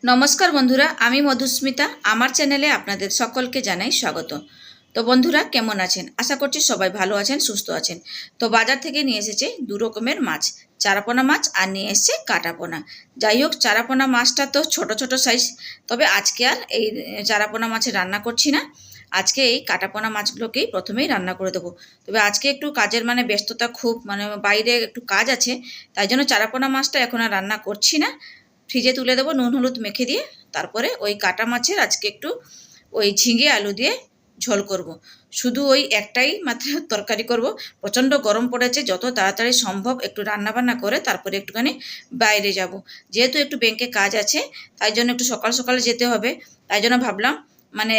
নমস্কার বন্ধুরা, আমি মধুস্মিতা। আমার চ্যানেলে আপনাদের সকলকে জানাই স্বাগত। তো বন্ধুরা, কেমন আছেন? আশা করছি সবাই ভালো আছেন, সুস্থ আছেন। তো বাজার থেকে নিয়ে এসেছে দু রকমের মাছ, চারাপোনা মাছ আর নিয়ে এসেছে কাটাপোনা। যাই হোক, চারাপোনা মাছটা তো ছোট ছোট সাইজ, তবে আজকে আর এই চারাপোনা মাছের রান্না করছি না। আজকে এই কাটাপোনা মাছগুলোকেই প্রথমেই রান্না করে দেবো। তবে আজকে একটু কাজের ব্যস্ততা খুব, বাইরে একটু কাজ আছে, তাই জন্য চারাপোনা মাছটা এখন আর রান্না করছি না। ফ্রিজে তুলে দেবো নুন হলুদ মেখে দিয়ে। তারপরে ওই কাটা মাছের আজকে একটু ওই ঝিঙে আলু দিয়ে ঝোল করব। শুধু ওই একটাই মাত্র তরকারি করব। প্রচণ্ড গরম পড়েছে, যত তাড়াতাড়ি সম্ভব একটু রান্নাবান্না করে তারপরে একটুখানি বাইরে যাব। যেহেতু একটু ব্যাংকে কাজ আছে, তাই জন্য একটু সকাল সকালে যেতে হবে। তাই জন্য ভাবলাম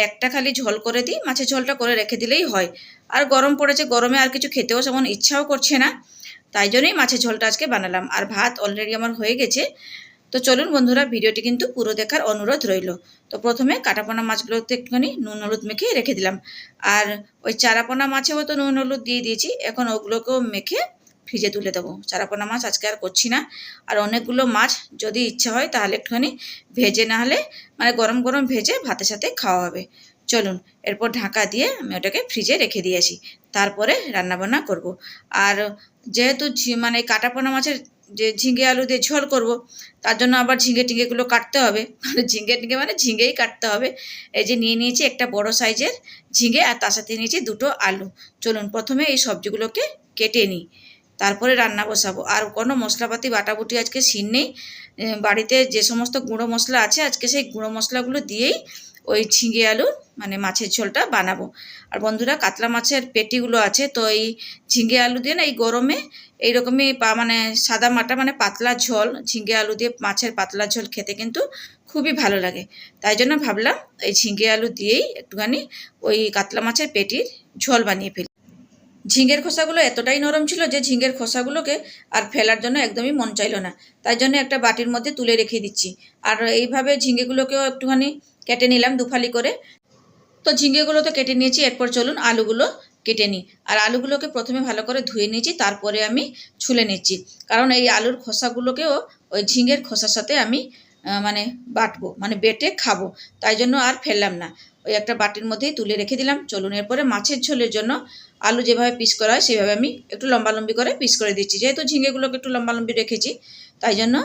একটা খালি ঝোল করে দিই, মাছের ঝোলটা করে রেখে দিলেই হয়। আর গরম পড়েছে, গরমে আর কিছু খেতেও তেমন ইচ্ছাও করছে না, তাই জন্যই মাছের ঝোলটা আজকে বানালাম। আর ভাত অলরেডি আমার হয়ে গেছে। তো চলুন বন্ধুরা, ভিডিওটি কিন্তু পুরো দেখার অনুরোধ রইল। তো প্রথমে কাটাপোনা মাছগুলোতে একটুখানি নুন হলুদ মেখে রেখে দিলাম। আর ওই চারাপোনা মাছেও তো নুন হলুদ দিয়ে দিয়েছি, এখন ওগুলোকেও মেখে ফ্রিজে তুলে দেবো। চারাপোনা মাছ আজকে আর করছি না। আর অনেকগুলো মাছ যদি ইচ্ছা হয় তাহলে একটুখানি ভেজে, না হলে গরম গরম ভেজে ভাতের সাথে খাওয়া হবে। চলুন, এরপর ঢাকা দিয়ে আমি ওটাকে ফ্রিজে রেখে দিয়েছি, তারপরে রান্নাবান্না করব। আর যেহেতু কাটাপোনা মাছের যে ঝিঙে আলু দিয়ে ঝোল করব, তার জন্য আবার ঝিঙে টিঙেগুলো কাটতে হবে। ঝিঙে টিঙে ঝিঙেই কাটতে হবে। এই যে নিয়ে নিয়েছি একটা বড় সাইজের ঝিঙে, আর তার সাথে নিয়েছি দুটো আলু। চলুন প্রথমে এই সবজিগুলোকে কেটে নিই, তারপরে রান্না বসাবো। আর কোনো মশলাপাতি বাটাবুটি আজকে সিন নেই। বাড়িতে যে সমস্ত গুঁড়ো মশলা আছে, আজকে সেই গুঁড়ো মশলাগুলো দিয়েই ওই ঝিঙে আলু মাছের ঝোলটা বানাবো। আর বন্ধুরা, কাতলা মাছের পেটিগুলো আছে, তো এই ঝিঙে আলু দিয়ে না এই গরমে এইরকমই সাদা মাটা পাতলা ঝোল, ঝিঙে আলু দিয়ে মাছের পাতলা ঝোল খেতে কিন্তু খুবই ভালো লাগে। তাই জন্য ভাবলাম এই ঝিঙে আলু দিয়েই একটুখানি ওই কাতলা মাছের পেটির ঝোল বানিয়ে ফেলি। ঝিঙের খোসাগুলো এতটাই নরম ছিল যে ঝিঙের খোসাগুলোকে আর ফেলার জন্য একদমই মন চাইল না। তাই জন্য একটা বাটির মধ্যে তুলে রেখে দিচ্ছি। আর এইভাবে ঝিঙেগুলোকেও একটুখানি কেটে নিলাম দুফালি করে। তো ঝিঙেগুলো তো কেটে নিয়েছি, এরপর চলুন আলুগুলো কেটে নিই। আর আলুগুলোকে প্রথমে ভালো করে ধুয়ে নিয়েছি, তারপরে আমি ছুলে নিচ্ছি। কারণ এই আলুর খোসাগুলোকেও ওই ঝিঙের খোসার সাথে আমি বাটবো, বেটে খাবো। তাই জন্য আর ফেললাম না, ওই একটা বাটির মধ্যেই তুলে রেখে দিলাম। চলুন, এরপরে মাছের ঝোলের জন্য আলু যেভাবে পিস করা হয় সেভাবে আমি একটু লম্বালম্বি করে পিস করে দিচ্ছি। যেহেতু ঝিঙেগুলোকে একটু লম্বালম্বি রেখেছি, তাই জন্য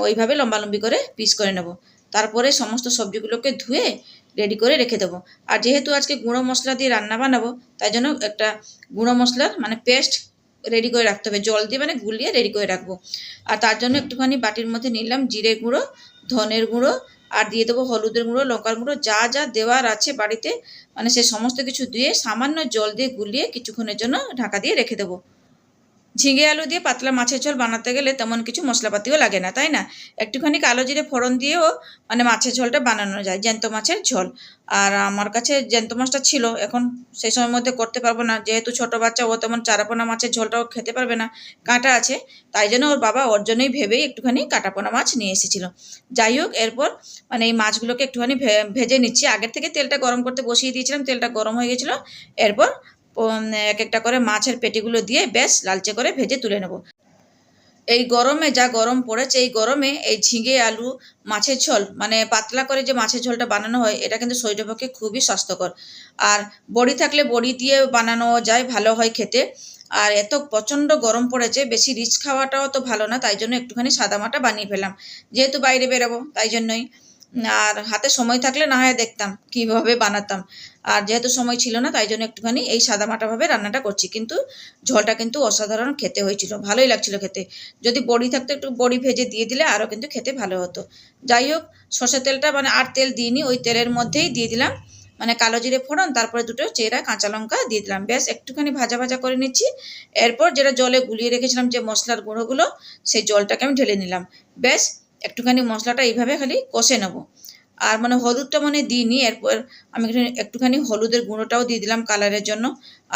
ওইভাবে লম্বালম্বি করে পিস করে নেব। তারপরে সমস্ত সবজিগুলোকে ধুয়ে রেডি করে রেখে দেবো। আর যেহেতু আজকে গুঁড়ো মশলা দিয়ে রান্না বানাবো, তাই জন্য একটা গুঁড়ো মশলার পেস্ট রেডি করে রাখতে হবে, জল দিয়ে গুলিয়ে রেডি করে রাখবো। আর তার জন্য একটুখানি বাটির মধ্যে নিলাম জিরে গুঁড়ো, ধনের গুঁড়ো, আর দিয়ে দেবো হলুদের গুঁড়ো, লঙ্কার গুঁড়ো, যা যা দেওয়ার আছে বাড়িতে সে সমস্ত কিছু দিয়ে সামান্য জল দিয়ে গুলিয়ে কিছুক্ষণের জন্য ঢাকা দিয়ে রেখে দেবো। ঝিঙে আলু দিয়ে পাতলা মাছের ঝোল বানাতে গেলে তেমন কিছু মশলাপাতিও লাগে না, তাই না? একটুখানি কালো জিরে ফোড়ন দিয়েও মাছের ঝোলটা বানানো যায়, জ্যান্ত মাছের ঝোল। আর আমার কাছে জ্যান্ত মাছটা ছিল, এখন সেই সময়ের মধ্যে করতে পারবো না, যেহেতু ছোট বাচ্চা, ও তেমন চারাপোনা মাছের ঝোলটাও খেতে পারবে না, কাঁটা আছে। তাই জন্য ওর বাবা ওর জন্যই ভেবেই একটুখানি কাটাপোনা মাছ নিয়ে এসেছিল। যাই হোক, এরপর এই মাছগুলোকে একটুখানি ভেজে নিচ্ছি। আগের থেকে তেলটা গরম করতে বসিয়ে দিয়েছিলাম, তেলটা গরম হয়ে গেছিলো। এরপর এক একটা করে মাছের পেটিগুলো দিয়ে বেশ লালচে করে ভেজে তুলে নেব। এই গরমে যা গরম পড়েছে, এই গরমে এই ঝিঙে আলু মাছের ঝোল পাতলা করে যে মাছের ঝোলটা বানানো হয়, এটা কিন্তু শরীরের পক্ষে খুবই স্বাস্থ্যকর। আর বড়ি থাকলে বড়ি দিয়ে বানানো যায়, ভালো হয় খেতে। আর এত প্রচণ্ড গরম পড়েছে, বেশি রিচ খাওয়াটাও তো ভালো না, তাই জন্য একটুখানি সাদামাটা বানিয়ে ফেললাম। যেহেতু বাইরে বেরোবো, তাই জন্যই। আর হাতে সময় থাকলে না হয় দেখতাম কীভাবে বানাতাম। আর যেহেতু সময় ছিল না, তাই জন্য একটুখানি এই সাদামাটাভাবে রান্নাটা করছি। কিন্তু ঝোলটা কিন্তু অসাধারণ খেতে হয়েছিল, ভালোই লাগছিল খেতে। যদি বড়ি থাকতো একটু বড়ি ভেজে দিয়ে দিলে আরও কিন্তু খেতে ভালো হতো। যাই হোক, সর্ষের তেলটা আর তেল দিইনি, ওই তেলের মধ্যেই দিয়ে দিলাম কালো জিরে ফোড়ন, তারপরে দুটো চেরা কাঁচা লঙ্কা দিয়ে দিলাম। ব্যাস একটুখানি ভাজা ভাজা করে নিচ্ছি। এরপর যেটা জলে গুলিয়ে রেখেছিলাম যে মশলার গুঁড়োগুলো, সেই জলটাকে আমি ঢেলে নিলাম। ব্যাস একটুখানি মশলাটা এইভাবে খালি কষে নেবো। আর হলুদটা দিইনি, এরপর আমি একটুখানি হলুদের গুঁড়োটাও দিয়ে দিলাম কালারের জন্য।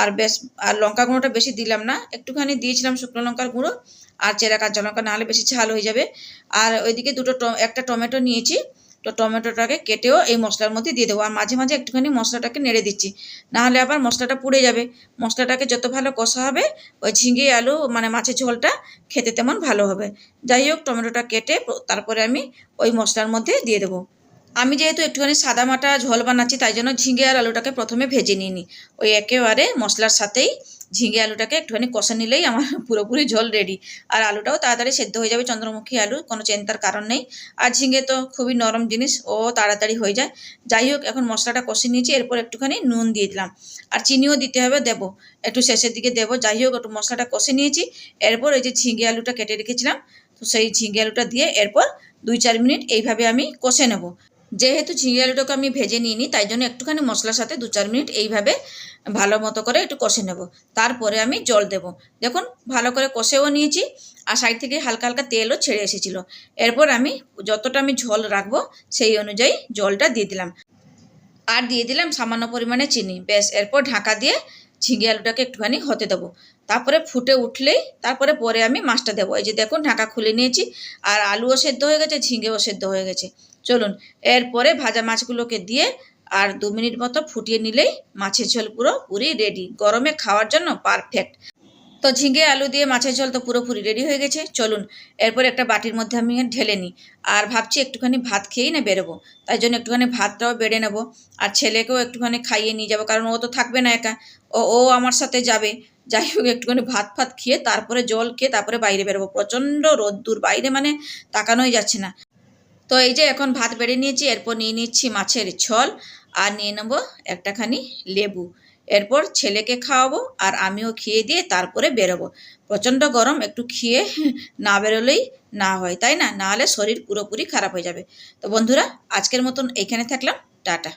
আর বেশ, আর লঙ্কা গুঁড়োটা বেশি দিলাম না, একটুখানি দিয়েছিলাম শুকনো লঙ্কার গুঁড়ো আর চেরা কাঁচা লঙ্কা, নাহলে বেশি ঝাল হয়ে যাবে। আর ওইদিকে একটা টমেটো নিয়েছি, তো টমেটোটাকে কেটেও এই মশলার মধ্যে দিয়ে দেবো। আর মাঝে মাঝে একটুখানি মশলাটাকে নেড়ে দিচ্ছি, নাহলে আবার মশলাটা পুড়ে যাবে। মশলাটাকে যত ভালো কষা হবে ওই ঝিঙে আলু মানে মাছের ঝোলটা খেতে তেমন ভালো হবে। যাই হোক, টমেটোটা কেটে তারপরে আমি ওই মশলার মধ্যে দিয়ে দেবো। আমি যেহেতু একটুখানি সাদামাটা ঝোল বানাচ্ছি, তাই জন্য ঝিঙে আর আলুটাকে প্রথমে ভেজে নিয়ে নিই। ওই একেবারে মশলার সাথেই ঝিঙে আলুটাকে একটুখানি কষে নিলেই আমার পুরোপুরি ঝোল রেডি। আর আলুটাও তাড়াতাড়ি সেদ্ধ হয়ে যাবে, চন্দ্রমুখী আলু, কোনো চিন্তার কারণ নেই। আর ঝিঙে তো খুবই নরম জিনিস, ও তাড়াতাড়ি হয়ে যায়। যাই হোক, এখন মশলাটা কষে নিয়েছি, এরপর একটুখানি নুন দিয়ে দিলাম। আর চিনিও দিতে হবে, দেবো একটু শেষের দিকে দেবো। যাই হোক, একটু মশলাটা কষে নিয়েছি। এরপর এই যে ঝিঙে আলুটা কেটে রেখেছিলাম, তো সেই ঝিঙে আলুটা দিয়ে এরপর 2-4 মিনিট এইভাবে আমি কষে নেব। যেহেতু ঝিঙে আলুটাকে আমি ভেজে নিইনি, তাই জন্য একটুখানি মশলার সাথে 2-4 মিনিট এইভাবে ভালো মতো করে একটু কষে নেব। তারপরে আমি জল দেব। দেখুন, ভালো করে কষেও নিয়েছি, আর সাইড থেকে হালকা হালকা তেলও ছেড়ে এসেছিলো। এরপর আমি যতটা আমি ঝোল রাখবো সেই অনুযায়ী জলটা দিয়ে দিলাম, আর দিয়ে দিলাম সামান্য পরিমাণে চিনি। বেশ, এরপর ঢাকা দিয়ে ঝিঙে আলুটাকে একটুখানি হতে দেবো। তারপরে ফুটে উঠলেই পরে আমি মাছটা দেবো। এই যে দেখুন, ঢাকা খুলে নিয়েছি, আর আলুও সেদ্ধ হয়ে গেছে, ঝিঙেও সেদ্ধ হয়ে গেছে। চলুন, এরপরে ভাজা মাছগুলোকে দিয়ে আর 2 মিনিট মতো ফুটিয়ে নিলেই মাছের ঝোল পুরোপুরি রেডি, গরমে খাওয়ার জন্য পারফেক্ট। তো ঝিঙে আলু দিয়ে মাছের ঝোল তো পুরোপুরি রেডি হয়ে গেছে। চলুন, এরপর একটা বাটির মধ্যে আমি ঢেলে নিই। আর ভাবছি একটুখানি ভাত খেয়েই না বেরোবো, তাই জন্য একটুখানি ভাতটাও বেড়ে নেবো। আর ছেলেকেও একটুখানি খাইয়ে নিয়ে যাবো, কারণ ও তো থাকবে না একা, ও আমার সাথে যাবে। যাই হোক, একটুখানি ভাত খেয়ে তারপরে জল খেয়ে তারপরে বাইরে বেরোবো। প্রচণ্ড রোদ্দুর বাইরে, মানে তাকানোই যাচ্ছে না। তো এই যে এখন ভাত বেড়ে নিয়েছি, এরপর নিয়ে নিচ্ছি মাছের ঝোল, আর নিয়ে নেবো একটাখানি লেবু। এরপর ছেলেকে খাওয়াবো, আর আমিও খেয়ে দিয়ে তারপরে বেরোবো। প্রচণ্ড গরম, একটু খেয়ে না বেরোলেই না হয়, তাই না? নাহলে শরীর পুরোপুরি খারাপ হয়ে যাবে। তো বন্ধুরা, আজকের মতন এইখানে থাকলাম, টাটা।